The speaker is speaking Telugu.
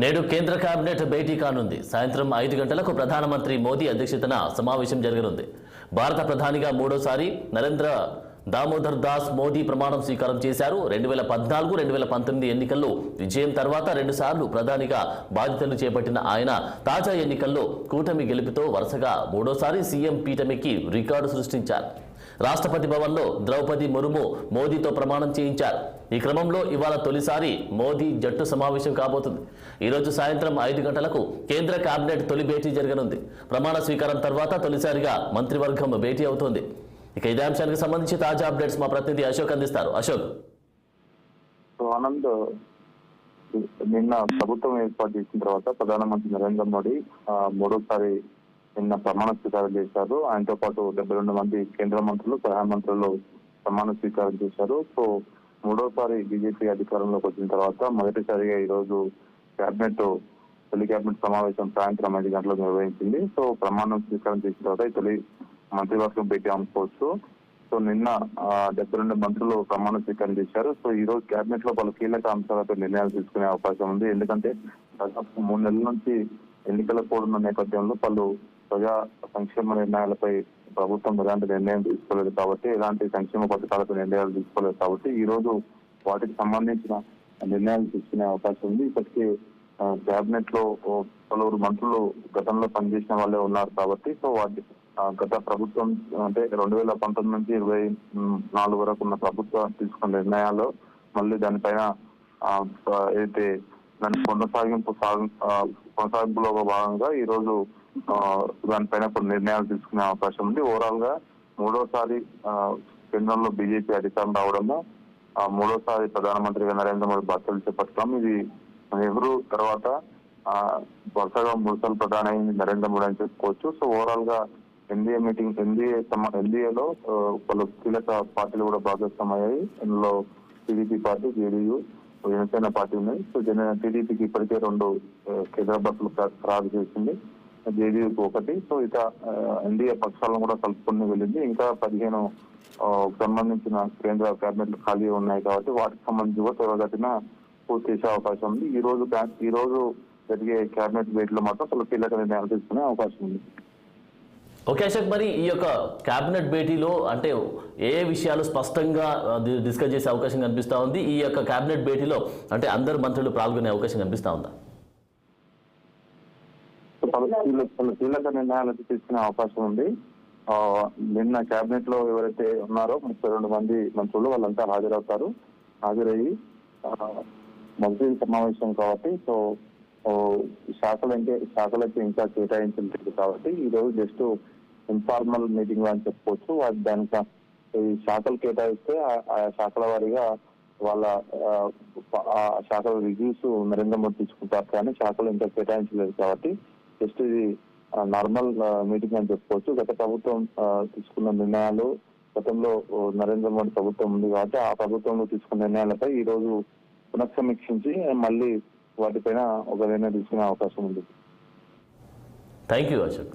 నేడు కేంద్ర కేబినెట్ భేటీ కానుంది. సాయంత్రం 5 గంటలకు ప్రధానమంత్రి మోదీ అధ్యక్షతన సమావేశం జరగనుంది. భారత ప్రధానిగా మూడోసారి నరేంద్ర దామోదర్ దాస్ మోదీ ప్రమాణం స్వీకారం చేశారు. 2014-2019 ఎన్నికల్లో విజయం తర్వాత 2 సార్లు ప్రధానిగా బాధ్యతలు చేపట్టిన ఆయన తాజా ఎన్నికల్లో కూటమి గెలుపుతో వరుసగా మూడోసారి సీఎం పీఠమెక్కి రికార్డు సృష్టించారు. రాష్ట్రపతి భవన్లో ద్రౌపది ముర్ము మోదీతో ప్రమాణం చేయించారు. ఈ క్రమంలో ఇవాళ తొలిసారి మోదీ జట్టు సమావేశం కాబోతుంది. ఈరోజు సాయంత్రం 5 గంటలకు కేంద్ర కేబినెట్ తొలి భేటీ జరగనుంది. ప్రమాణ స్వీకారం తర్వాత తొలిసారిగా మంత్రివర్గం భేటీ అవుతోంది. ఇక ఇదే అంశానికి సంబంధించి తాజా అప్డేట్స్ మా ప్రతినిధి అశోక్ అందిస్తారు. అశోక్, ఆనంద్, నిన్న ప్రభుత్వం ఏర్పాటు చేసిన తర్వాత ప్రధానమంత్రి నరేంద్ర మోడీ మూడోసారి నిన్న ప్రమాణ స్వీకారం చేశారు. ఆయనతో పాటు 72 మంది కేంద్ర మంత్రులు, సహాయ మంత్రులు ప్రమాణ స్వీకారం చేశారు. సో మూడోసారి బీజేపీ అధికారంలోకి వచ్చిన తర్వాత మొదటిసారిగా ఈ రోజు తొలి కేబినెట్ సమావేశం సాయంత్రం 5 గంటలకు నిర్వహించింది. సో ప్రమాణం స్వీకారం చేసిన తర్వాత తొలి మంత్రివర్గం భేటీ అనుకోవచ్చు. సో నిన్న 72 మంత్రులు ప్రమాణ స్వీకారం చేశారు. సో ఈ రోజు కేబినెట్ లో పలు కీలక అంశాలపై నిర్ణయాలు తీసుకునే అవకాశం ఉంది. ఎందుకంటే దాదాపు 3 నెలల నుంచి ఎన్నికల కోడ్ నేపథ్యంలో పలు ప్రజా సంక్షేమ నిర్ణయాలపై ప్రభుత్వం ఎలాంటి నిర్ణయం తీసుకోలేదు కాబట్టి, ఎలాంటి సంక్షేమ పథకాలపై నిర్ణయాలు తీసుకోలేదు కాబట్టి ఈ రోజు వాటికి సంబంధించిన నిర్ణయాలు తీసుకునే అవకాశం ఉంది. ఇప్పటికే కేబినెట్ లో పలువురు మంత్రులు గతంలో పనిచేసిన వాళ్ళే ఉన్నారు కాబట్టి, సో వాటి గత ప్రభుత్వం అంటే 2019 నుంచి 2024 వరకు ఉన్న ప్రభుత్వం తీసుకున్న నిర్ణయాలు మళ్ళీ దానిపైన అయితే దాని కొనసాగింపులో భాగంగా ఈ రోజు దానిపైన కొన్ని నిర్ణయాలు తీసుకునే అవకాశం ఉంది. ఓవరాల్ గా మూడోసారి కేంద్రంలో బీజేపీ అధికారం రావడము, మూడోసారి ప్రధానమంత్రిగా నరేంద్ర మోడీ బాధ్యతలు చేపట్టడం, ఇది నెహ్రూ తర్వాత వరుసగా 3 సార్లు ప్రధాని అయింది నరేంద్ర మోడీ అని చెప్పుకోవచ్చు. సో ఓవరాల్ గా ఎన్డీఏలో పలు కీలక పార్టీలు కూడా భాగస్వామయ్యాయి. ఇందులో TDP party, JDU, Janasena party ఉన్నాయి. సో టీడీపీకి ఇప్పటికే 2 కేంద్ర బస్సులు ఖరారు చేసింది, జేడీయూకి 1. సో ఇక ఎన్డీఏ పక్షాలను కూడా కలుపుకొని వెళ్ళింది. ఇంకా 15 సంబంధించిన కేంద్ర కేబినెట్లు ఖాళీ ఉన్నాయి కాబట్టి వాటికి సంబంధించి కూడా త్వరగతిన పూర్తి చేసే అవకాశం ఉంది. ఈ రోజు జరిగే కేబినెట్ భేటీలో మాత్రం పలు కీలక నిర్ణయాలు తీసుకునే అవకాశం ఉంది. ఓకే అశోక్, మరి ఈ యొక్క కేబినెట్ భేటీలో అంటే ఏ విషయాలు స్పష్టంగా డిస్కస్ చేసే అవకాశం కనిపిస్తూ ఉంది? ఈ యొక్క కేబినెట్ భేటీలో అంటే అందరు మంత్రులు పాల్గొనే అవకాశం కనిపిస్తూ ఉందా? కీలక నిర్ణయాలు తీసుకునే అవకాశం ఉంది. నిన్న కేబినెట్ లో ఎవరైతే ఉన్నారో 32 మంది మంత్రులు వాళ్ళంతా హాజరయ్యి మంత్రి సమావేశం కాబట్టి, సో శాఖలైతే ఇంకా కేటాయించలేదు కాబట్టి ఈ రోజు జస్ట్ ఇన్ఫార్మల్ మీటింగ్ అని చెప్పుకోవచ్చు. దానికి ఈ శాఖలు కేటాయిస్తే ఆ శాఖల వారీగా వాళ్ళ శాఖల రివ్యూస్ నరేంద్ర మోడీ తీసుకుంటారు. కానీ శాఖలు ఇంకా కేటాయించలేదు కాబట్టి జస్ట్ ఇది నార్మల్ మీటింగ్ అని చెప్పుకోవచ్చు. గత ప్రభుత్వం తీసుకున్న నిర్ణయాలు, గతంలో నరేంద్ర మోడీ ప్రభుత్వం ఉంది కాబట్టి ఆ ప్రభుత్వంలో తీసుకున్న నిర్ణయాలపై ఈ రోజు పునఃసమీక్షించి మళ్ళీ వాటిపైన ఒక నిర్ణయం తీసుకునే అవకాశం ఉంది. Thank you Ashok.